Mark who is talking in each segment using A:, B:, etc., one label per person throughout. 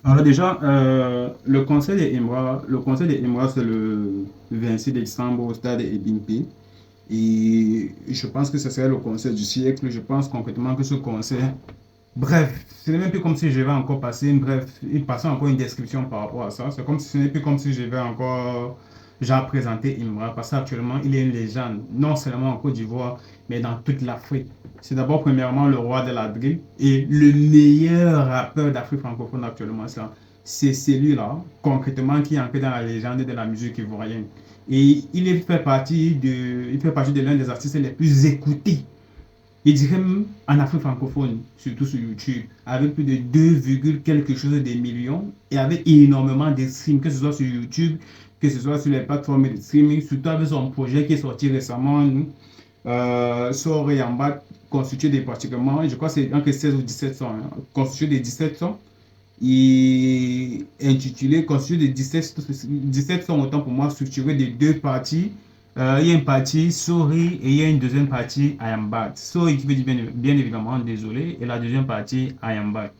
A: Alors déjà, le conseil des Imra, c'est le 26 décembre au stade Ebimpe. Et je pense que ce serait le concert du siècle. Je pense concrètement que ce concert, bref, ce n'est même plus comme si je vais encore passer passer encore une description par rapport à ça. C'est comme si ce n'est plus comme si je vais encore, genre, présenter Imra, parce qu'actuellement, il est une légende, non seulement en Côte d'Ivoire, mais dans toute l'Afrique. C'est d'abord, premièrement, le roi de la drill et le meilleur rappeur d'Afrique francophone actuellement. C'est celui-là, concrètement, qui est entré dans la légende de la musique ivoirienne. Et il fait partie de l'un des artistes les plus écoutés, je dirais même en Afrique francophone, surtout sur YouTube, avec plus de 2, quelque chose des millions et avec énormément de streams, que ce soit sur YouTube, que ce soit sur les plateformes de streaming, surtout avec son projet qui est sorti récemment, Sort et en bas, constitué de pratiquement, je crois que c'est entre 16 ou 17 sons, hein, constitué de 17 sons et intitulé constitué de 17 sons, autant pour moi, structuré de deux parties. Il y a une partie Sorry et il y a une deuxième partie I am bad. Sorry qui veut dire bien évidemment désolé et la deuxième partie I am bad.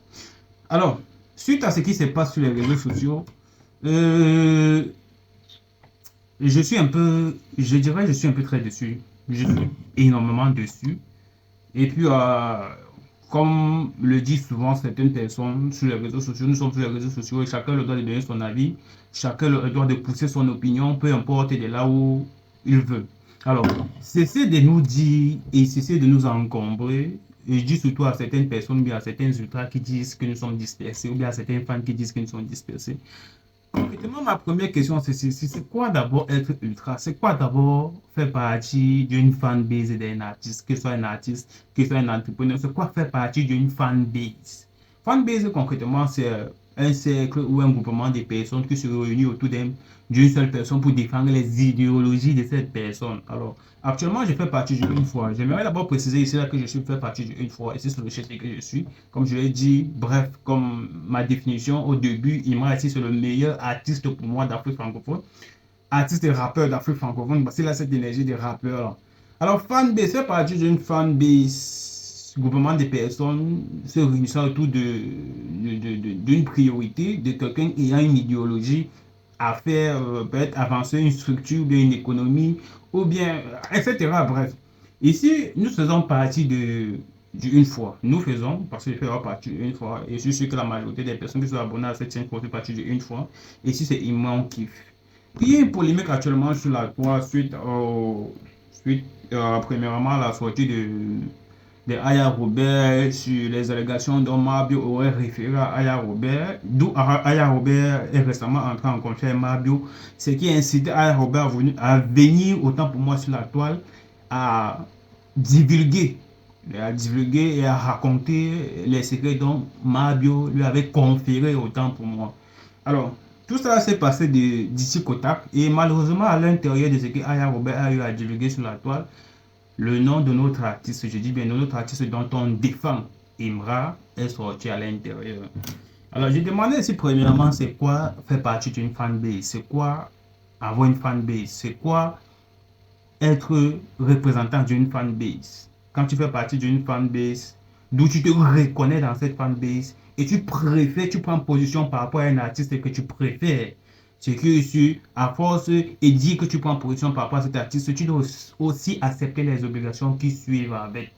A: Alors, suite à ce qui se passe sur les réseaux sociaux, euh, je dirais, je suis un peu très dessus. Je suis énormément dessus. Et puis, comme le disent souvent certaines personnes sur les réseaux sociaux, nous sommes sur les réseaux sociaux et chacun le droit de donner son avis, chacun le droit de pousser son opinion, peu importe de là où il veut. Alors, cessez de nous dire et cessez de nous encombrer. Et je dis surtout à certaines personnes, ou bien à certains ultras qui disent que nous sommes dispersés, ou bien à certains fans qui disent que nous sommes dispersés. Concrètement, ma première question, c'est quoi d'abord être ultra? C'est quoi d'abord faire partie d'une fanbase d'un artiste, que ce soit un artiste, que ce soit un entrepreneur? C'est quoi faire partie d'une fanbase? Fanbase, concrètement, c'est un cercle ou un groupement de personnes qui se réunissent autour d'une seule personne pour défendre les idéologies de cette personne. Alors, actuellement, je fais partie d'une fois. J'aimerais d'abord préciser ici là que je suis fait partie d'une fois. Et c'est sur le chef que je suis. Comme je l'ai dit, bref, comme ma définition au début, Imra ici, c'est le meilleur artiste pour moi d'Afrique francophone. Artiste et rappeur d'Afrique francophone. Parce qu'il a cette énergie de rappeur. Alors, fanbase, fait partie d'une fanbase, groupement de personnes se réunissant autour d'une priorité, de quelqu'un ayant une idéologie à faire, peut-être avancer une structure, ou bien une économie, ou bien, etc. Bref. Ici, nous faisons partie d'une fois. Nous faisons, parce que je fais partie d'une fois, et je suis sûr que la majorité des personnes qui sont abonnées à cette chaîne font partie d'une fois. Ici, c'est immense kiff. Il y a une polémique actuellement sur la toile premièrement à la sortie de Aya Robert sur les allégations dont Mabio aurait référé à Aya Robert, d'où Aya Robert est récemment entré en conflit avec Mabio, ce qui a incité Aya Robert à venir, autant pour moi sur la toile, à divulguer, et à raconter les secrets dont Mabio lui avait conféré, autant pour moi. Alors, tout ça s'est passé d'ici Kotak et malheureusement à l'intérieur de ce que Aya Robert a eu à divulguer sur la toile, le nom de notre artiste, je dis bien de notre artiste dont on défend Imra, est sorti à l'intérieur. Alors, j'ai demandé si premièrement, c'est quoi faire partie d'une fanbase? C'est quoi avoir une fanbase? C'est quoi être représentant d'une fanbase? Quand tu fais partie d'une fanbase, d'où tu te reconnais dans cette fanbase et tu prends position par rapport à un artiste que tu préfères. C'est que à force et dire que tu prends position par rapport à cet artiste, tu dois aussi accepter les obligations qui suivent avec.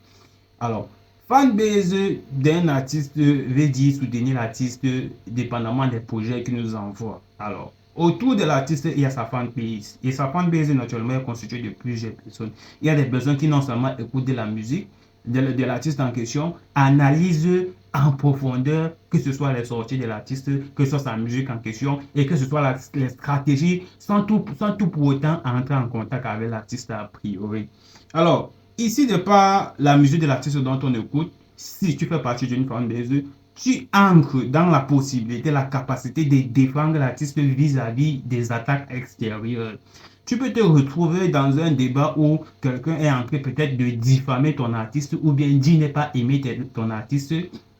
A: Alors, fanbase d'un artiste veut dire soutenir l'artiste dépendamment des projets qu'il nous envoie. Alors, autour de l'artiste, il y a sa fanbase. Et sa fanbase, naturellement, est constituée de plusieurs personnes. Il y a des personnes qui non seulement écoutent de la musique, de l'artiste en question, analysent en profondeur, que ce soit les sorties de l'artiste, que ce soit sa musique en question, et que ce soit les stratégies, sans tout pour autant entrer en contact avec l'artiste a priori. Alors, ici, de par la musique de l'artiste dont on écoute, si tu fais partie d'une fanbase, tu ancres dans la possibilité, la capacité de défendre l'artiste vis-à-vis des attaques extérieures. Tu peux te retrouver dans un débat où quelqu'un est en train peut-être de diffamer ton artiste ou bien dit ne pas aimer ton artiste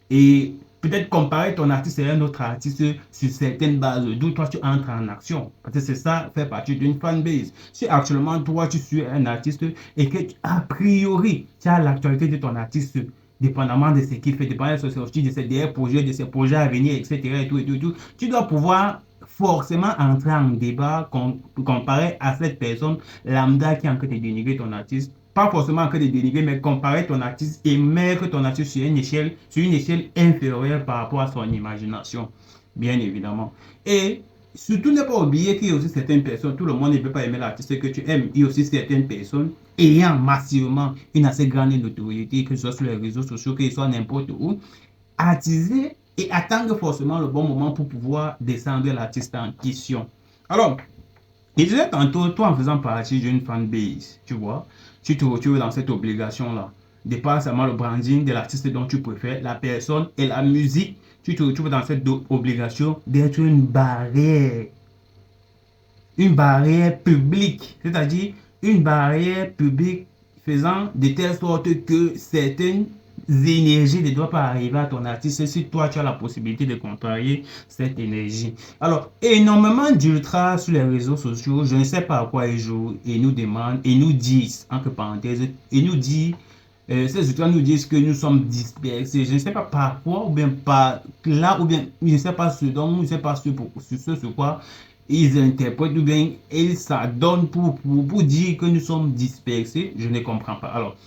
A: et peut-être comparer ton artiste à un autre artiste sur certaines bases, d'où toi tu entres en action. Parce que c'est ça, fait partie d'une fanbase. Si actuellement toi tu suis un artiste et que a priori tu as l'actualité de ton artiste, dépendamment de ce qu'il fait, dépendamment de ses sorties, de ses derniers projets, de ses projets à venir, etc. Et tout, et tout, et tout. Tu dois pouvoir forcément entrer en débat comparé à cette personne lambda qui est en train de dénigrer ton artiste. Pas forcément en train de dénigrer, mais comparer ton artiste et mettre ton artiste sur une échelle inférieure par rapport à son imagination, bien évidemment. Et surtout, ne pas oublier qu'il y a aussi certaines personnes, tout le monde ne peut pas aimer l'artiste que tu aimes, il y a aussi certaines personnes ayant massivement une assez grande notoriété, que ce soit sur les réseaux sociaux, que ce soit n'importe où, attiser et attendre forcément le bon moment pour pouvoir descendre l'artiste en question. Alors, je disais tantôt, toi en faisant partie d'une fanbase, tu vois, tu te retrouves dans cette obligation-là, de pas seulement le branding de l'artiste dont tu préfères, la personne et la musique, tu te retrouves dans cette obligation d'être une barrière publique, c'est-à-dire une barrière publique faisant de telle sorte que certaines énergies ne doivent pas arriver à ton artiste si toi tu as la possibilité de contrarier cette énergie. Alors, énormément d'ultras sur les réseaux sociaux, je ne sais pas à quoi ils jouent et nous demandent et nous disent, entre parenthèses, et nous disent ces ultras nous disent que nous sommes dispersés. Je ne sais pas par quoi, ou bien par là, ou bien je ne sais pas ce dont, je ne sais pas sur quoi ils interprètent, ou bien ils s'adonnent pour dire que nous sommes dispersés. Je ne comprends pas. Alors,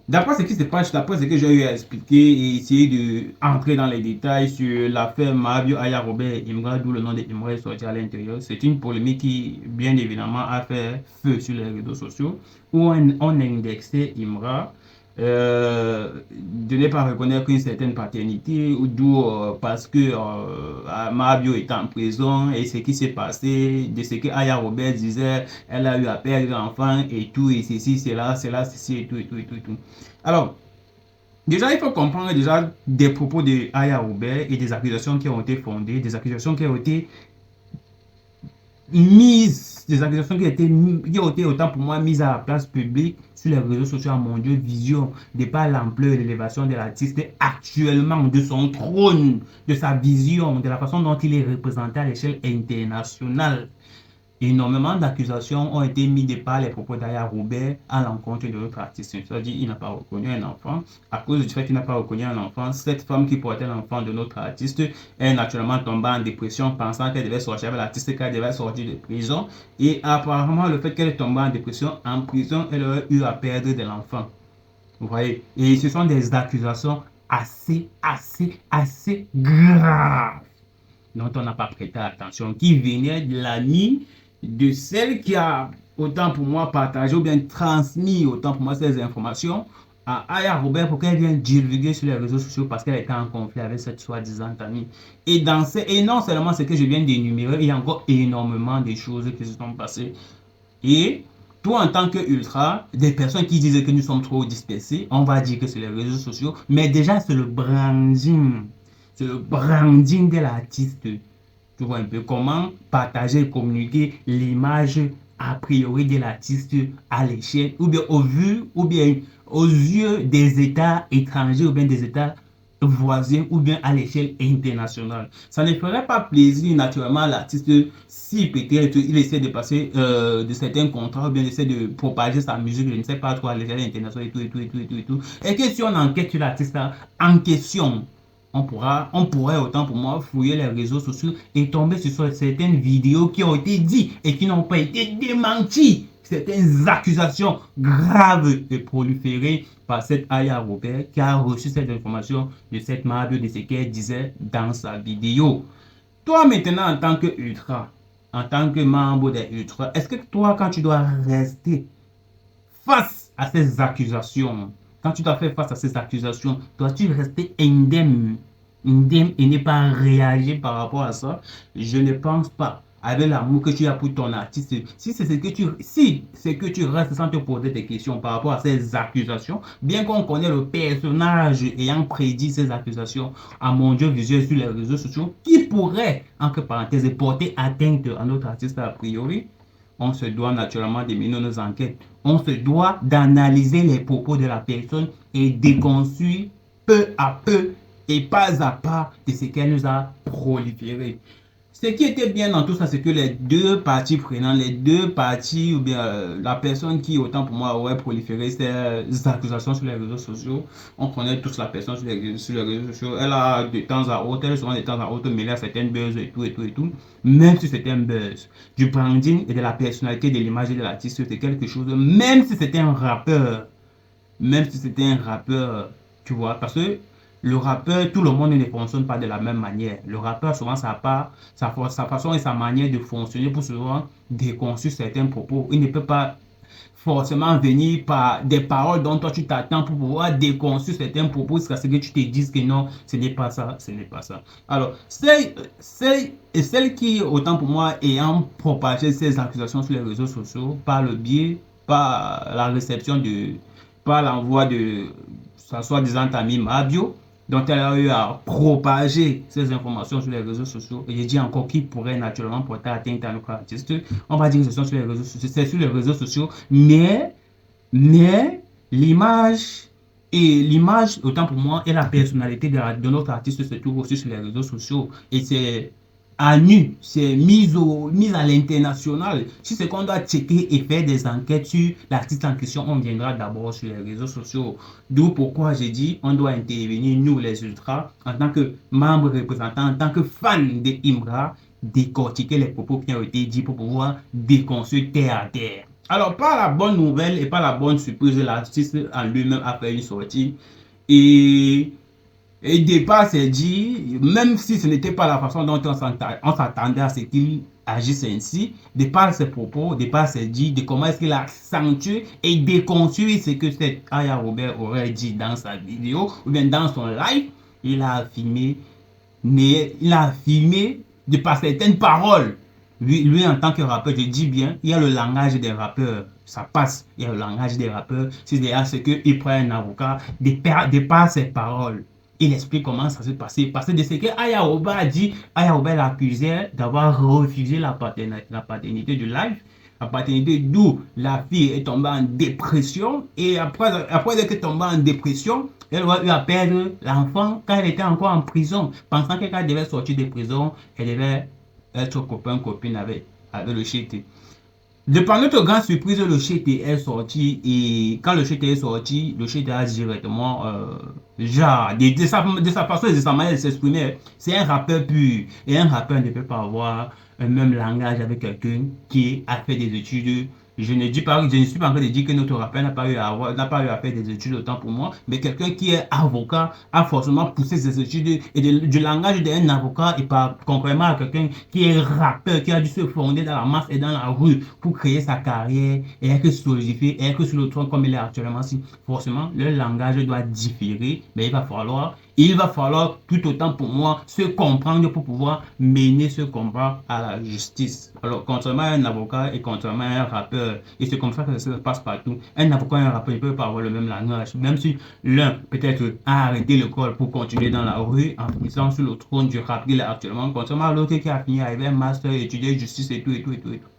A: d'après ce qui se passe, d'après ce que j'ai eu à expliquer et essayer d'entrer dans les détails sur l'affaire Mabio Aya Robert et Imra, d'où le nom de Imra est sorti à l'intérieur, c'est une polémique qui, bien évidemment, a fait feu sur les réseaux sociaux où on indexait Imra de ne pas reconnaître une certaine paternité, ou d'où parce que Mabio était en prison et ce qui s'est passé, de ce que Aya Robert disait, elle a eu à perdre l'enfant et tout, et ceci, cela, ceci, et tout, et tout, et tout, et tout. Alors, déjà, il faut comprendre déjà des propos de Aya Robert et des accusations qui ont été fondées, des accusations qui ont été des accusations qui ont été autant pour moi mises à la place publique sur les réseaux sociaux à mon Dieu, vision de par l'ampleur et l'élévation de l'artiste actuellement, de son trône, de sa vision, de la façon dont il est représenté à l'échelle internationale. Énormément d'accusations ont été mises de par les propos d'Aya Robert à l'encontre de notre artiste. C'est-à-dire qu'il n'a pas reconnu un enfant. À cause du fait qu'il n'a pas reconnu un enfant, cette femme qui portait l'enfant de notre artiste est naturellement tombée en dépression, pensant qu'elle devait sortir avec l'artiste, qu'elle devait sortir de prison. Et apparemment, le fait qu'elle est tombée en dépression en prison, elle aurait eu à perdre de l'enfant. Vous voyez? Et ce sont des accusations assez graves dont on n'a pas prêté attention, qui venaient de l'ami de celle qui a autant pour moi partagé ou bien transmis autant pour moi ces informations à Aya Robert pour qu'elle vienne divulguer sur les réseaux sociaux parce qu'elle était en conflit avec cette soi-disant amie. Et non seulement ce que je viens d'énumérer, il y a encore énormément de choses qui se sont passées. Et toi, en tant que ultra, des personnes qui disent que nous sommes trop dispersés, on va dire que c'est les réseaux sociaux, mais déjà c'est le branding. C'est le branding de l'artiste. Tu vois un peu comment partager et communiquer l'image a priori de l'artiste à l'échelle, ou bien au vu, ou bien aux yeux des États étrangers, ou bien des États voisins, ou bien à l'échelle internationale. Ça ne ferait pas plaisir naturellement à l'artiste si peut-être il essaie de passer de certains contrats, ou bien essaie de propager sa musique, je ne sais pas trop, à l'échelle internationale et tout, et tout, et tout, et tout, et tout. Et que si on enquête sur l'artiste en question, on pourrait autant pour moi fouiller les réseaux sociaux et tomber sur certaines vidéos qui ont été dites et qui n'ont pas été démenties. Certaines accusations graves et proliférées par cette Aya Robert qui a reçu cette information de cette Mabio, de ce qu'elle disait dans sa vidéo. Toi maintenant en tant que ultra, en tant que membre des ultras, est-ce que toi quand tu dois rester face à ces accusations, quand tu dois faire face à ces accusations, dois-tu rester indemne et ne pas réagir par rapport à ça? Je ne pense pas. Avec l'amour que tu as pour ton artiste, si c'est que tu restes sans te poser des questions par rapport à ces accusations, bien qu'on connaît le personnage ayant prédit ces accusations à mon Dieu visuel sur les réseaux sociaux, qui pourrait, entre parenthèses, porter atteinte à notre artiste a priori, on se doit naturellement de mener nos enquêtes. On se doit d'analyser les propos de la personne et déconstruire peu à peu et pas à pas de ce qu'elle nous a proliféré. Ce qui était bien dans tout ça, c'est que les deux parties prenantes, les deux parties, ou bien la personne qui, autant pour moi, aurait proliféré ces accusations sur les réseaux sociaux, on connaît tous la personne sur les réseaux sociaux, elle a de temps à autre, elle est souvent de temps à autre mêlée à certaines buzz et tout, et tout, et tout, même si c'était un buzz. Du branding et de la personnalité, de l'image de l'artiste, c'est quelque chose, même si c'était un rappeur, tu vois, parce que le rappeur, tout le monde ne fonctionne pas de la même manière. Le rappeur, souvent, ça n'a pas sa façon et sa manière de fonctionner pour souvent déconstruire certains propos. Il ne peut pas forcément venir par des paroles dont toi tu t'attends pour pouvoir déconstruire certains propos jusqu'à ce que tu te dises que non, ce n'est pas ça, ce n'est pas ça. Alors, celle qui, autant pour moi, ayant propagé ces accusations sur les réseaux sociaux par le biais, par la réception de, par l'envoi de sa soi-disant amie Mabio, dont elle a eu à propager ces informations sur les réseaux sociaux. Et je dis encore qui pourrait naturellement porter atteinte à notre artiste. On va dire que ce sont sur les réseaux sociaux, c'est sur les réseaux sociaux, mais l'image autant pour moi, et la personnalité de notre artiste se trouve aussi sur les réseaux sociaux. Et c'est à nu, c'est mise à l'international. Si c'est qu'on doit checker et faire des enquêtes sur l'artiste en question, on viendra d'abord sur les réseaux sociaux. D'où pourquoi j'ai dit, on doit intervenir, nous les ultras, en tant que membres représentants, en tant que fans de Imra, décortiquer les propos qui ont été dits pour pouvoir déconstruire terre à terre. Alors, par la bonne nouvelle et par la bonne surprise, l'artiste en lui-même a fait une sortie. Et Départ s'est dit, même si ce n'était pas la façon dont on s'attendait à ce qu'il agisse ainsi, Départ ses propos, Départ s'est dit de comment est-ce qu'il a accentué et déconstruit ce que cet Aya Robert aurait dit dans sa vidéo ou bien dans son live. Il a affirmé, de par certaines paroles. Lui, en tant que rappeur, je dis bien, il y a le langage des rappeurs, ça passe. Il y a le langage des rappeurs, c'est-à-dire ce qu'il prend un avocat, de par ses paroles. Il explique comment ça s'est passé. Parce que de ce que Aya Oba a dit, Aya Oba l'accusait d'avoir refusé la paternité du live. La paternité d'où la fille est tombée en dépression. Et après qu'elle est tombée en dépression, elle aurait eu à perdre l'enfant quand elle était encore en prison. Pensant que quand elle devait sortir de prison, elle devait être copine avec le chété. De par notre grande surprise, le chété est sorti et quand le chété est sorti, le chété a directement, genre, de sa façon et de sa manière de s'exprimer, c'est un rappeur pur. Et un rappeur ne peut pas avoir un même langage avec quelqu'un qui a fait des études. Je ne suis pas en train de dire que notre rappeur n'a pas eu à faire des études autant pour moi, mais quelqu'un qui est avocat a forcément poussé ses études et du langage d'un avocat et pas contrairement à quelqu'un qui est rappeur, qui a dû se fonder dans la masse et dans la rue pour créer sa carrière et être solidifié et être sur le trône comme il est actuellement. Si forcément le langage doit différer, mais il va falloir tout autant pour moi se comprendre pour pouvoir mener ce combat à la justice. Alors, contrairement à un avocat et contrairement à un rappeur, et c'est comme ça que ça se passe partout, un avocat et un rappeur ne peuvent pas avoir le même langage, même si l'un peut-être a arrêté l'école pour continuer dans la rue en finissant sur le trône du rap qu'il est actuellement, contrairement à l'autre qui a fini avec un master, étudier justice et tout, et tout, et tout, et tout.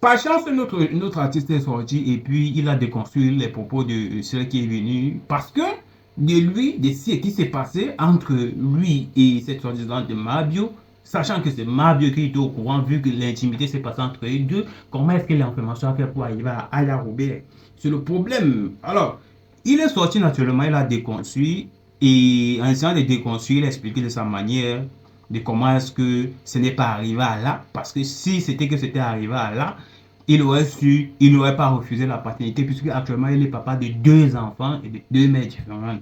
A: Par chance, notre artiste est sorti et puis il a déconstruit les propos de celui qui est venu parce que de ce qui s'est passé entre lui et cette soi-disant de Mabio, sachant que c'est Mabio qui était au courant vu que l'intimité s'est passée entre les deux, comment est-ce que l'information a fait pour arriver à Aya Robert? C'est le problème. Alors, il est sorti naturellement, il a déconstruit et en essayant de déconstruire, il a expliqué de sa manière de comment est-ce que ce n'est pas arrivé à là, parce que si c'était arrivé à là, il n'aurait pas refusé la paternité, puisque actuellement il est papa de 2 enfants et de 2 mères différentes.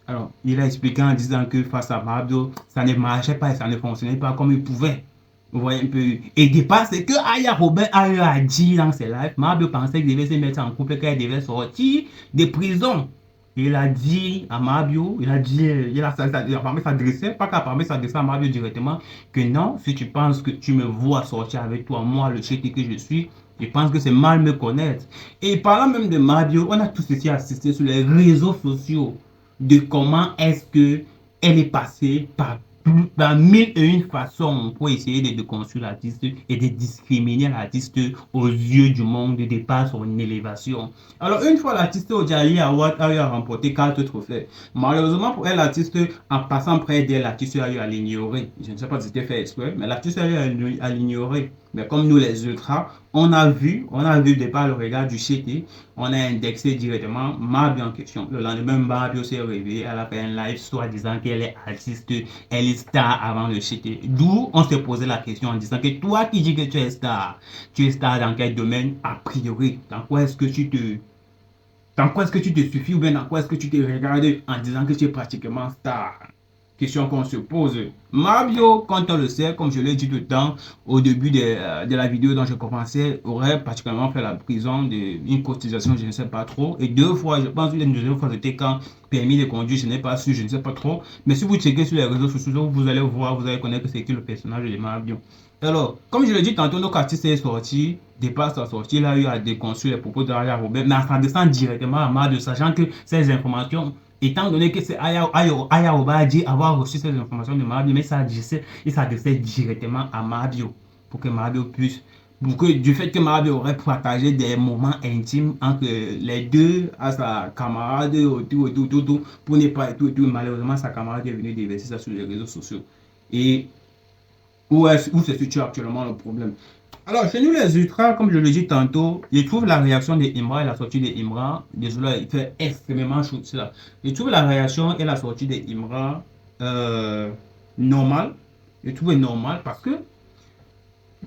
A: Alors, il a expliqué en disant que face à Mabio, ça ne marchait pas et ça ne fonctionnait pas comme il pouvait. Vous voyez un peu. Et départ, c'est que Aya Robert a eu à dire dans ses lives, Mabio pensait qu'il devait se mettre en couple, qu'il devait sortir de prison. Il a dit à Mabio, il a permis s'adresser, pas qu'à permis s'adresser à Mabio directement, que non, si tu penses que tu me vois sortir avec toi, moi, le chété que je suis, je pense que c'est mal me connaître. Et parlant même de Mabio, on a tous ici assisté sur les réseaux sociaux de comment est-ce que elle est passée par dans mille et une façons pour essayer de déconstruire l'artiste et de discriminer l'artiste aux yeux du monde de par son élévation. Alors, une fois l'artiste Ojali Award a eu à remporter 4 trophées. Malheureusement pour elle, l'artiste, en passant près d'elle, l'artiste a eu à l'ignorer. Je ne sais pas si c'était fait exprès, mais l'artiste a eu à l'ignorer. Mais comme nous, les ultras, on a vu de par le regard du CT, on a indexé directement Mabio en question. Le lendemain, Mabio s'est réveillé, elle a fait un live, soit disant qu'elle est artiste, elle est star avant le CT. D'où on s'est posé la question en disant que toi qui dis que tu es star dans quel domaine, a priori, dans quoi est-ce que tu te suffis ou bien dans quoi est-ce que tu te regardes en disant que tu es pratiquement star? Question qu'on se pose. Mabio, quand on le sait, comme je l'ai dit tout le temps au début de la vidéo dont je commençais, aurait particulièrement fait la prison d'une cotisation, je ne sais pas trop. Et 2 fois, je pense que une deuxième fois, c'était quand permis de conduire, je n'ai pas su, je ne sais pas trop. Mais si vous checkez sur les réseaux sociaux, vous allez voir, vous allez connaître que c'est qui le personnage de Mabio. Alors, comme je l'ai dit tantôt, notre artiste est sorti, dépasse sa sortie, il a eu à déconstruire les propos de Aya Robert, mais en s'adressant directement à Mabio, sachant que ces informations, étant donné que c'est Aya Obadi avoir reçu ces informations de Mabio, mais il s'adressait directement à Mabio pour que Mabio puisse, du fait que Mabio aurait partagé des moments intimes entre les deux à sa camarade, tout, pour ne pas tout, malheureusement sa camarade est venue déverser ça sur les réseaux sociaux. Et où se situe actuellement le problème? Alors, chez nous, les ultras, comme je le dis tantôt, je trouve la réaction de Imra et la sortie de Imra, désolé, il fait extrêmement chaud cela. Je trouve la réaction et la sortie de Imra normale. Je trouve normal parce que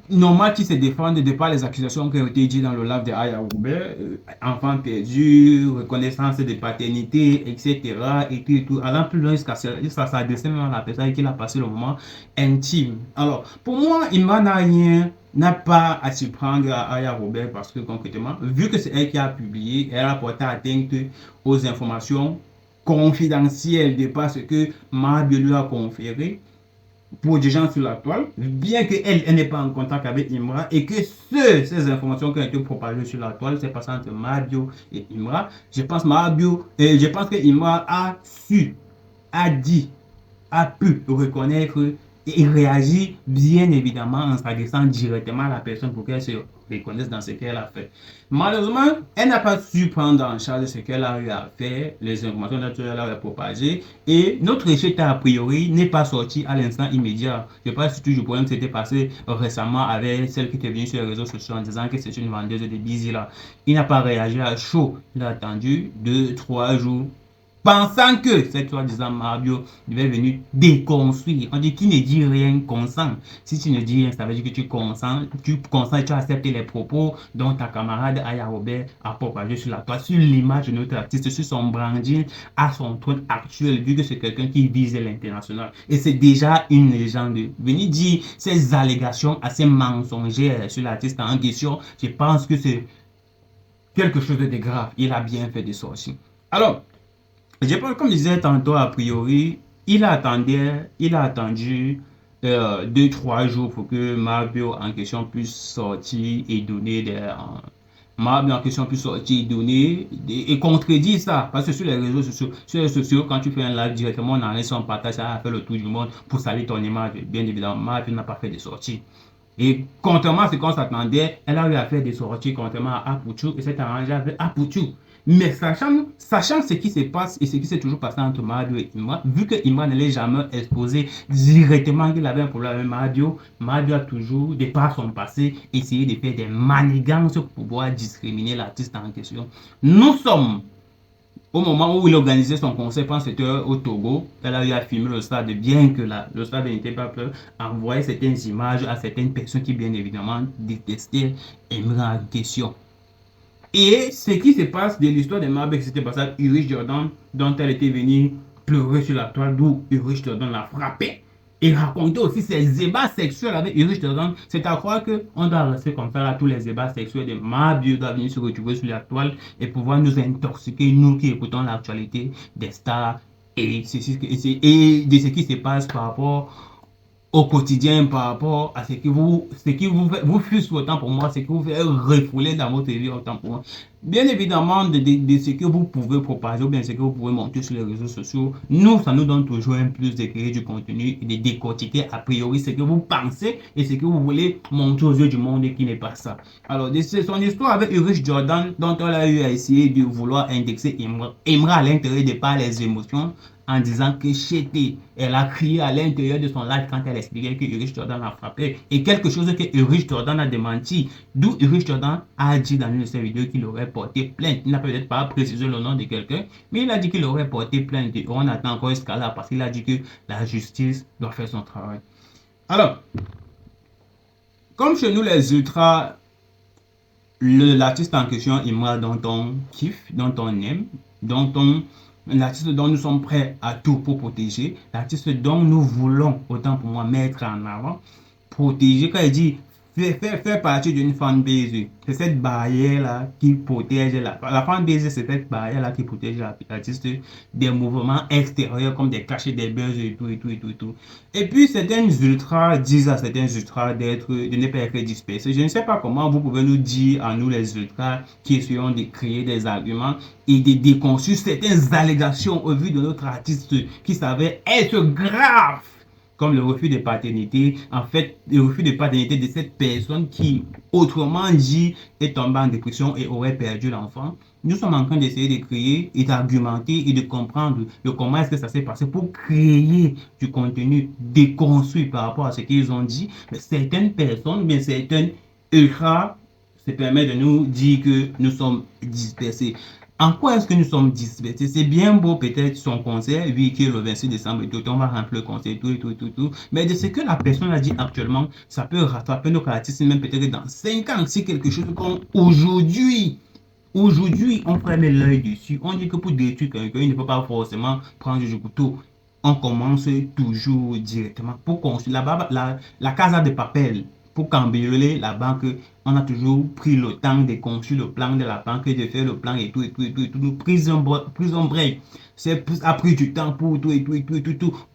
A: normal qu'ils se défendent de par les accusations qui ont été dites dans le live de Aya Robert, enfant perdu, reconnaissance de paternité, etc. Et tout. Allant plus loin jusqu'à s'adresser même à la personne qui a passé le moment intime. Alors, pour moi, Imra n'a pas à s'y prendre à Aya Robert parce que concrètement, vu que c'est elle qui a publié, elle a porté atteinte aux informations confidentielles de par ce que Mabio lui a conféré pour des gens sur la toile, bien qu'elle n'est pas en contact avec Imra et que ces informations qui ont été propagées sur la toile, c'est passé entre Mabio et Imra. Je pense que Imra a su, a dit, a pu reconnaître et réagit bien évidemment en s'adressant directement à la personne pour qu'elle se reconnaisse dans ce qu'elle a fait. Malheureusement, elle n'a pas su prendre en charge ce qu'elle a eu à faire, les informations qu'elle a propagées, et notre échec a priori n'est pas sorti à l'instant immédiat. Je pense que le problème s'était passé récemment avec celle qui était venue sur les réseaux sociaux en disant que c'est une vendeuse de Busy là. Il n'a pas réagi à chaud, il a attendu 2-3 jours pensant que cette soi-disant Mabio devait venir déconstruire. On dit qui ne dit rien consent. Si tu ne dis rien, ça veut dire que tu consens, tu acceptes les propos dont ta camarade Aya Robert a propagé sur la toile, sur l'image de notre artiste, sur son branding à son trône actuel, vu que c'est quelqu'un qui vise l'international. Et c'est déjà une légende. Venir dire ces allégations assez mensongères sur l'artiste en question, je pense que c'est quelque chose de grave. Il a bien fait de sortir. Alors, je pense, comme je disais tantôt, a priori, il a attendu 2-3 jours pour que Mabio en question puisse sortir et donner Mabio en question puisse sortir et donner et contredire ça. Parce que sur les réseaux sociaux, quand tu fais un live directement, on enlève son partage, ça a fait le tour du monde pour salir ton image. Bien évidemment, Mabio n'a pas fait de sortie. Et contrairement à ce qu'on s'attendait, elle a eu à faire des sorties contrairement à Apuchu et s'est arrangée avec Apuchu. Mais sachant ce qui se passe et ce qui s'est toujours passé entre Mabio et Imra, vu que Imra ne l'ait jamais exposé directement qu'il avait un problème avec Mabio, Mabio a toujours, de par son passé, essayé de faire des manigances pour pouvoir discriminer l'artiste en question. Nous sommes au moment où il organisait son concert, quand c'était au Togo, elle a eu à filmer le stade, bien que le stade n'était pas prêt, envoyer certaines images à certaines personnes qui, bien évidemment, détestaient Imra en question. Et ce qui se passe de l'histoire de Mabio, c'était passé à Urich Jordan, dont elle était venue pleurer sur la toile, d'où Urich Jordan l'a frappé. Et raconter aussi ses ébats sexuels avec Urich Jordan. C'est à croire qu'on doit rester comme ça, là, tous les ébats sexuels de Mabio doivent venir se retrouver sur la toile et pouvoir nous intoxiquer, nous qui écoutons l'actualité des stars et de ce qui se passe par rapport au quotidien, par rapport à ce qui vous frustre autant pour moi, ce qui vous fait refouler dans votre vie autant pour moi. Bien évidemment, de ce que vous pouvez propager ou bien ce que vous pouvez monter sur les réseaux sociaux, nous, ça nous donne toujours un plus de créer du contenu et de décortiquer a priori ce que vous pensez et ce que vous voulez montrer aux yeux du monde et qui n'est pas ça. Alors, c'est son histoire avec Ulrich Jordan, dont on a eu à essayer de vouloir indexer Imra à l'intérieur de par les émotions, en disant que Chété, elle a crié à l'intérieur de son live quand elle expliquait que Ulrich Jordan a frappé. Et quelque chose que Ulrich Jordan a démenti. D'où Ulrich Jordan a dit dans une de ses vidéos qu'il aurait porté plainte. Il n'a peut-être pas précisé le nom de quelqu'un, mais il a dit qu'il aurait porté plainte. Et on attend encore ce cas-là parce qu'il a dit que la justice doit faire son travail. Alors, comme chez nous les ultras, l'artiste en question, Imra, dont on kiffe, dont on aime, dont on l'artiste dont nous sommes prêts à tout pour protéger, l'artiste dont nous voulons, autant pour moi, mettre en avant, protéger, quand il dit faire partie d'une fanbase, c'est cette barrière-là qui protège la fanbase, c'est cette barrière-là qui protège l'artiste des mouvements extérieurs comme des cachets, des buzz et tout, et tout, et tout, et tout. Et puis, certains ultras disent à certains ultras de ne pas être dispersés. Je ne sais pas comment vous pouvez nous dire à nous, les ultras, qui essayons de créer des arguments et de déconstruire certaines allégations au vu de notre artiste qui savait être grave, comme le refus de paternité, en fait, le refus de paternité de cette personne qui, autrement dit, est tombée en dépression et aurait perdu l'enfant. Nous sommes en train d'essayer de créer et d'argumenter et de comprendre comment est-ce que ça s'est passé pour créer du contenu déconstruit par rapport à ce qu'ils ont dit. Mais certaines personnes, bien certaines ultras, se permettent de nous dire que nous sommes dispersés. En quoi est-ce que nous sommes dispersés? C'est bien beau peut-être son concert, oui, qui est le 26 décembre et tout, on va remplir le concert, tout. Mais de ce que la personne a dit actuellement, ça peut rattraper nos artistes, même peut-être dans 5 ans, si quelque chose comme aujourd'hui, on ferme l'œil dessus. On dit que pour détruire quelqu'un, il ne faut pas forcément prendre du couteau. On commence toujours directement. Pour construire la casa de papel, pour cambrioler la banque, on a toujours pris le temps de construire le plan de la banque, de faire le plan et tout. Prison break. C'est a pris du temps pour tout.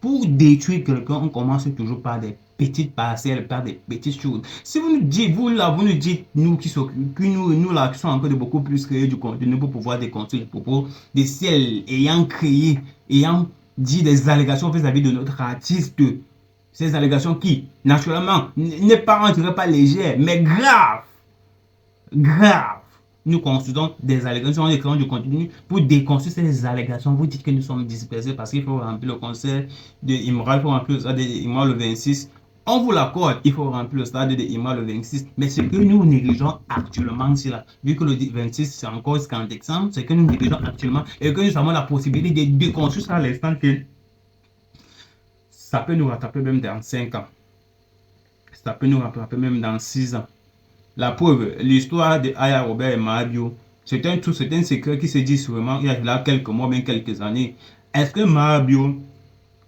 A: Pour détruire quelqu'un, on commence toujours par des petites parcelles, par des petites choses. Si vous nous dites, vous nous dites, nous qui sommes là, qui sommes en train de beaucoup plus créer du contenu pour pouvoir déconstruire les propos des ciels ayant créé, ayant dit des allégations vis-à-vis de notre artiste. Ces allégations qui, naturellement, n'est pas, on dirait pas légère, mais grave. Nous construisons des allégations, on écrit du contenu pour déconstruire ces allégations. Vous dites que nous sommes dispersés parce qu'il faut remplir le concert de Imra, il faut remplir le stade de Imra le 26. On vous l'accorde, il faut remplir le stade de Imra le 26. Mais ce que nous négligeons actuellement, c'est là, vu que le 26 c'est encore jusqu'en décembre, c'est que nous négligeons actuellement et que nous avons la possibilité de déconstruire ça à l'instant que ça peut nous rattraper même dans 5 ans. Ça peut nous rattraper même dans 6 ans. La preuve, l'histoire de Aya Robert et Mahabio, c'est un secret qui se dit sûrement il y a là quelques mois, bien quelques années. Est-ce que Mahabio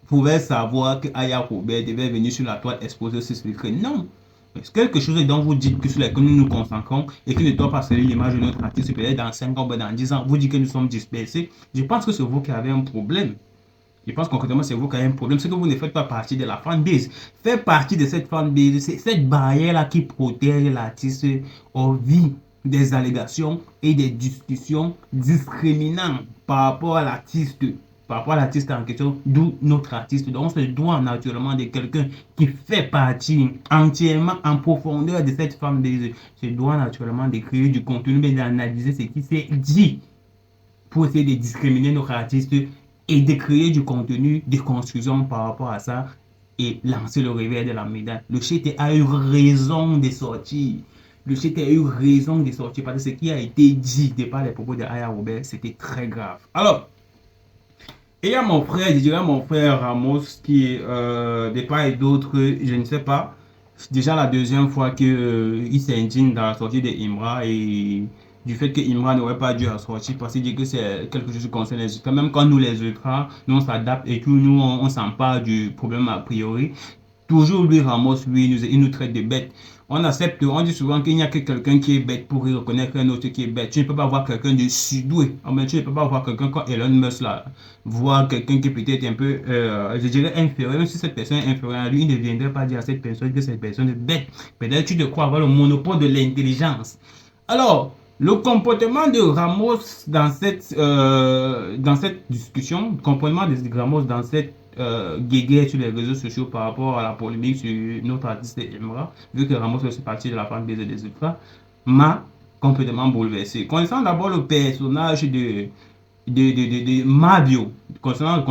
A: pouvait savoir que Aya Robert devait venir sur la toile exposer ce secret? Non. C'est quelque chose dont vous dites que sur lequel nous nous concentrons et qui ne doit pas salir l'image de notre artiste peut-être dans 5 ans, dans 10 ans. Vous dites que nous sommes dispersés. Je pense que c'est vous qui avez un problème. Je pense concrètement c'est vous qui avez un problème, c'est que vous ne faites pas partie de la fanbase. Faire partie de cette fanbase, c'est cette barrière-là qui protège l'artiste au vu des allégations et des discussions discriminantes par rapport à l'artiste. Par rapport à l'artiste en question, d'où notre artiste. Donc, on se doit naturellement de quelqu'un qui fait partie entièrement en profondeur de cette fanbase. Se doit naturellement de créer du contenu, mais d'analyser ce qui s'est dit pour essayer de discriminer notre artiste et de créer du contenu de construction par rapport à ça et lancer le réveil de la médaille. Le Chété a eu raison de sortir. Le Chété a eu raison de sortir parce que ce qui a été dit de par les propos de Aya Robert, c'était très grave. Alors, il y a mon frère, je dirais mon frère Ramos qui, de part et d'autre, je ne sais pas, déjà la deuxième fois qu'il s'indigne dans la sortie de Imra et du fait que Imra n'aurait pas dû sortir parce qu'il dit que c'est quelque chose qui concerne les ultras. Même quand nous les ultras, nous on s'adapte et que nous on s'empare du problème a priori. Toujours lui, Ramos, lui, il nous traite de bêtes. On accepte, on dit souvent qu'il n'y a que quelqu'un qui est bête pour reconnaître un autre qui est bête. Tu ne peux pas voir quelqu'un de surdoué. Tu ne peux pas voir quelqu'un comme Elon Musk là. Voir quelqu'un qui peut être un peu, je dirais, inférieur. Même si cette personne est inférieure à lui, il ne viendrait pas dire à cette personne que cette personne est bête. Peut-être tu te crois avoir le monopole de l'intelligence. Alors, Le comportement de Ramos dans cette discussion, le comportement de Ramos dans cette guéguerre sur les réseaux sociaux par rapport à la polémique sur notre artiste Emra, vu que Ramos fait partie de la fanbase des Ultras, m'a complètement bouleversé. Connaissant d'abord le personnage de Mabio, connaissant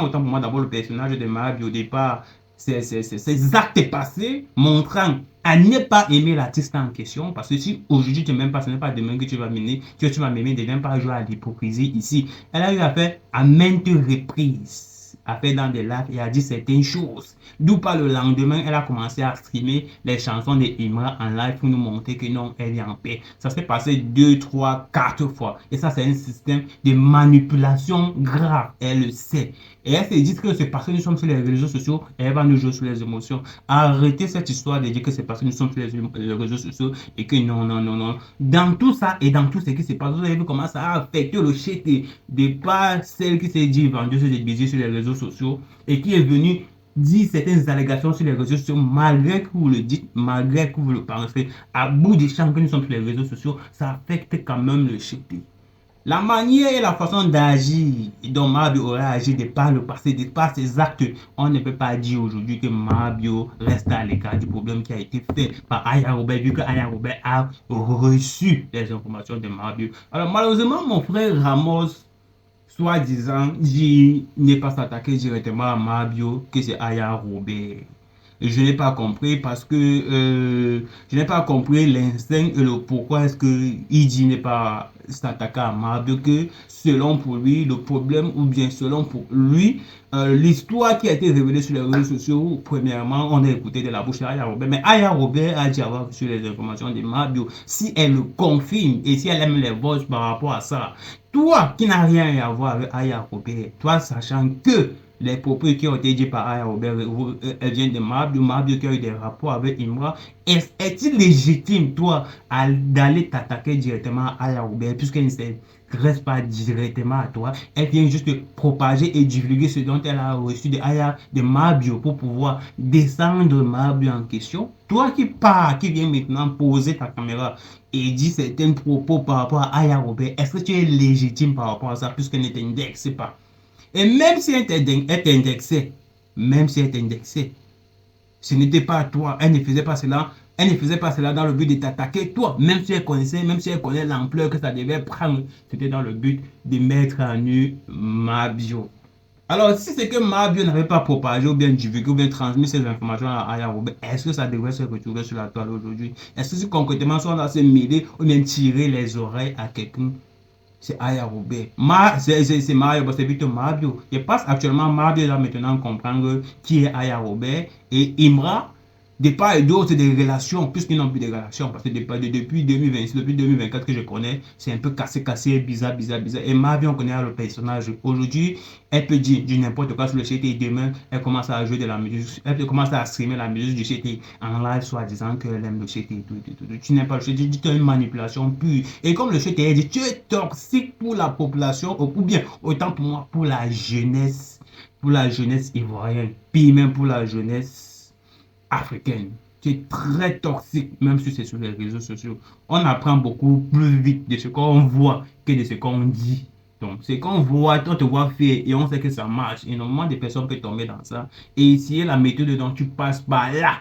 A: autant pour moi d'abord le personnage de Mabio au départ, ces actes passés montrant à ne pas aimer l'artiste en question, parce que si aujourd'hui tu n'aimes pas, ce n'est pas demain que tu vas m'aimer, ne viens pas jouer à l'hypocrisie ici. Elle a eu affaire à maintes reprises a fait dans des lives et a dit certaines choses. D'où par le lendemain, elle a commencé à streamer les chansons de Imra en live pour nous montrer que non, elle est en paix. Ça s'est passé 2, 3, 4 fois. Et ça, c'est un système de manipulation grave. Elle le sait. Et elle se dit que c'est parce que nous sommes sur les réseaux sociaux, elle va nous jouer sur les émotions. Arrêtez cette histoire de dire que c'est parce que nous sommes sur les réseaux sociaux et que non, non, non, non. Dans tout ça et dans tout ce qui se passe, vous avez vu comment ça a affecté le shit de pas celle qui s'est dit vendeuse de baiser sur les réseaux sociaux et qui est venue dire certaines allégations sur les réseaux sociaux, malgré que vous le dites, malgré que vous le pensez, à bout des champs que nous sommes sur les réseaux sociaux, ça affecte quand même le shit. La manière et la façon d'agir dont Mabio aurait agi de par le passé, de par ses actes, on ne peut pas dire aujourd'hui que Mabio reste à l'écart du problème qui a été fait par Aya Robert, vu que Aya Robert a reçu les informations de Mabio. Alors malheureusement, mon frère Ramos, soi-disant, dit n'est pas s'attaquer directement à Mabio, que c'est Aya Robert. Je n'ai pas compris parce que je n'ai pas compris l'instinct et le pourquoi est-ce que il dit n'est pas s'attaquer à Mabio, que selon pour lui le problème ou bien selon pour lui l'histoire qui a été révélée sur les réseaux sociaux. Premièrement, on a écouté de la bouche d'Aya Robert, mais Aya Robert a dit avoir reçu les informations de Mabio. Si elle le confirme et si elle aime les voix par rapport à ça, toi qui n'as rien à voir avec Aya Robert, toi sachant que les propos qui ont été dits par Aya Robert, elles viennent de Mabio qui a eu des rapports avec Imra. Est-il légitime, toi, d'aller t'attaquer directement à Aya Robert, puisqu'elle ne s'adresse pas directement à toi? Elle vient juste propager et divulguer ce dont elle a reçu de Mabio pour pouvoir descendre Mabio en question. Toi qui viens maintenant poser ta caméra et dit certains propos par rapport à Aya Robert, est-ce que tu es légitime par rapport à ça, puisqu'elle ne t'indexe pas? Et même si elle est indexée, ce n'était pas toi, elle ne faisait pas cela, dans le but de t'attaquer toi, même si elle connaît l'ampleur que ça devait prendre, c'était dans le but de mettre à nu Mabio. Alors, si c'est que Mabio n'avait pas propagé ou bien divulgué ou bien transmis ces informations à Aya Robert, est-ce que ça devrait se retrouver sur la toile aujourd'hui? Est-ce que si concrètement, on a se mêler ou bien tirer les oreilles à quelqu'un? C'est Aya Robert. C'est Mario, c'est Victor Mabio. Je pense actuellement Mabio là maintenant comprendre qui est Aya Robert et Imra. De part et d'autre des relations, puisqu'ils n'ont plus de relations, parce que depuis 2026, depuis 2024 que je connais, c'est un peu cassé, bizarre. Et Mabio, on connaît le personnage. Aujourd'hui, elle peut dire du n'importe quoi sur le CT et demain, elle commence à jouer de la musique, elle commence à streamer la musique du CT en live, soit disant qu'elle aime le CT et tout. Tu n'aimes pas le CT, tu as une manipulation pure. Et comme le CT dit, tu es toxique pour la population, ou bien, autant pour moi, pour la jeunesse ivoirienne, puis même pour la jeunesse africaine. Tu es très toxique, même si c'est sur les réseaux sociaux. On apprend beaucoup plus vite de ce qu'on voit que de ce qu'on dit. Donc, c'est qu'on voit, on te voit faire et on sait que ça marche. Énormément de personnes peuvent tomber dans ça et essayer la méthode dont tu passes par là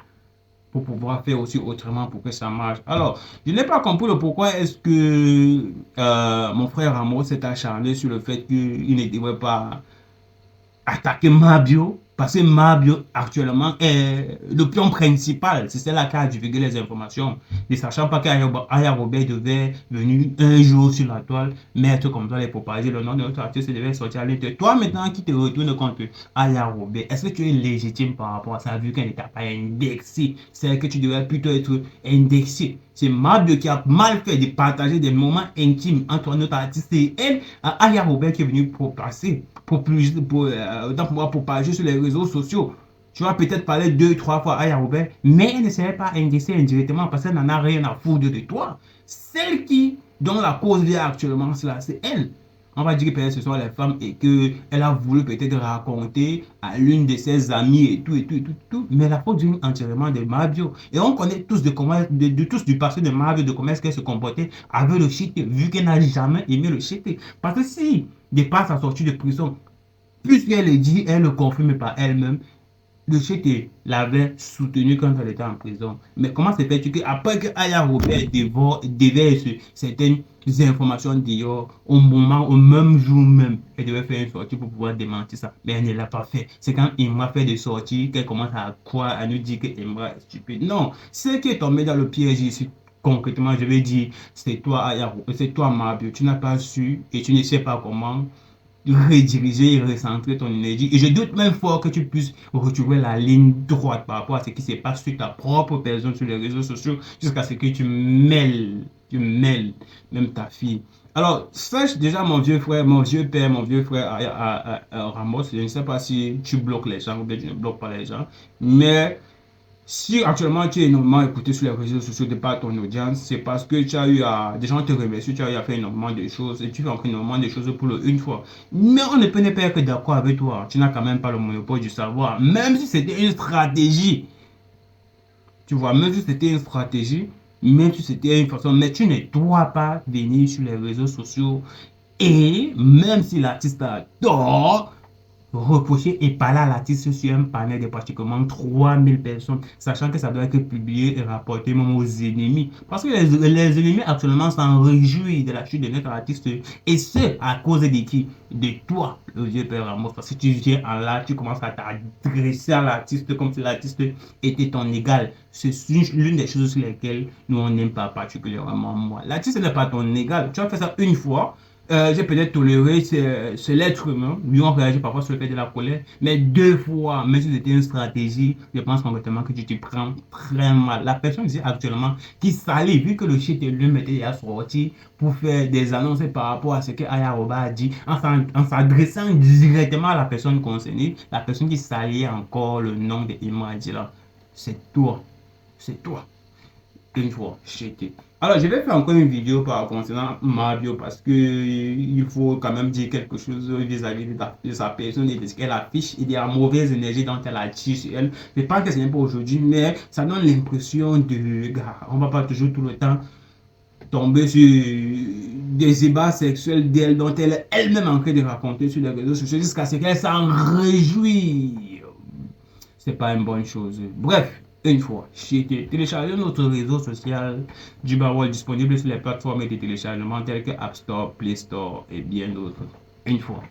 A: pour pouvoir faire aussi autrement pour que ça marche. Alors, je n'ai pas compris le pourquoi est-ce que mon frère Ramos s'est acharné sur le fait qu'il ne devrait pas attaquer Mabio, parce que Mabio actuellement est le pion principal. C'est celle-là qui a divulgué les informations, ne sachant pas qu'Aya Robert devait venir un jour sur la toile, mettre comme ça les propager le nom de notre artiste devait sortir à l'intérieur. Toi maintenant qui te retournes contre Aya Robert, est-ce que tu es légitime par rapport à ça, vu qu'elle n'était pas indexée? C'est que tu devrais plutôt être indexé. C'est Mabio qui a mal fait de partager des moments intimes entre notre artiste et elle, Aya Robert qui est venu propager sur les réseaux sociaux. Tu vas peut-être parler 2-3 fois à Aya Robert, mais elle ne serait pas indexée indirectement parce qu'elle n'en a rien à foutre de toi. Celle dont la cause vient actuellement, c'est elle. On va dire que peut-être ce sont les femmes et qu'elle a voulu peut-être raconter à l'une de ses amies et tout, et tout, et tout, tout. Mais la faute vient entièrement de Mabio. Et on connaît tous tous du passé de Mabio, de comment est-ce qu'elle se comportait avec le shit, vu qu'elle n'a jamais aimé le shit. Parce que si, de par sa sortie de prison, puisqu'elle le dit, elle le confirme par elle-même, le chèque l'avait soutenu quand elle était en prison. Mais comment se fait-il qu'après que Aya Robert déverse certaines informations d'hier, au même jour même, elle devait faire une sortie pour pouvoir démentir ça. Mais elle ne l'a pas fait. C'est quand Imra fait des sorties qu'elle commence à croire, à nous dire que Imra est stupide. Non, ce qui est tombé dans le piège ici, concrètement, je vais dire, c'est toi, Aya, c'est toi, Mabio. Tu n'as pas su et tu ne sais pas comment rediriger et recentrer ton énergie. Et je doute même fort que tu puisses retrouver la ligne droite par rapport à ce qui se passe sur ta propre personne sur les réseaux sociaux jusqu'à ce que tu mêles même ta fille. Alors, sache déjà mon vieux frère, mon vieux père, mon vieux frère Ramos, je ne sais pas si tu bloques les gens ou bien tu ne bloques pas les gens, mais si actuellement tu es énormément écouté sur les réseaux sociaux de par ton audience, c'est parce que tu as eu à, des gens te remercient, tu as eu à faire énormément de choses et tu fais encore énormément de choses pour une fois. Mais on ne peut ne pas être d'accord avec toi. Tu n'as quand même pas le monopole du savoir. Même si c'était une stratégie, tu vois, même si c'était une stratégie, même si c'était une façon, mais tu ne dois pas venir sur les réseaux sociaux et même si l'artiste a tort, reprocher et parler à l'artiste sur un panel de pratiquement 3000 personnes, sachant que ça doit être publié et rapporté même aux ennemis. Parce que les ennemis actuellement s'en réjouissent de la chute de notre artiste, et ce, à cause de qui? De toi, le vieux père Ramos. Parce que tu viens en là, tu commences à t'adresser à l'artiste comme si l'artiste était ton égal. C'est l'une des choses sur lesquelles nous, on n'aime pas particulièrement moi. L'artiste n'est pas ton égal. Tu as fait ça une fois. J'ai peut-être toléré, c'est l'être humain. Lui, on réagit parfois sur le fait de la colère. Mais deux fois, même si c'était une stratégie, je pense concrètement que tu te prends très mal. La personne ici actuellement qui s'allie, vu que le shit lui était déjà sorti pour faire des annonces par rapport à ce que Ayaroba a dit, en s'adressant directement à la personne concernée, la personne qui s'allie encore le nom de Imadi là. C'est toi. C'est toi une fois jeté. Alors, je vais faire encore une vidéo par concernant Mabio parce que il faut quand même dire quelque chose vis-à-vis de sa personne et de ce qu'elle affiche et de la mauvaise énergie dont elle attire sur elle. Je pense que ce n'est pas aujourd'hui, mais ça donne l'impression de, gars, on va pas toujours tout le temps tomber sur des ébats sexuels d'elle dont elle est elle-même en train de raconter sur les réseaux sociaux jusqu'à ce qu'elle s'en réjouisse. C'est pas une bonne chose. Bref, une fois, j'ai téléchargé notre réseau social du Bawol disponible sur les plateformes de téléchargement telles que App Store, Play Store et bien d'autres. Une fois.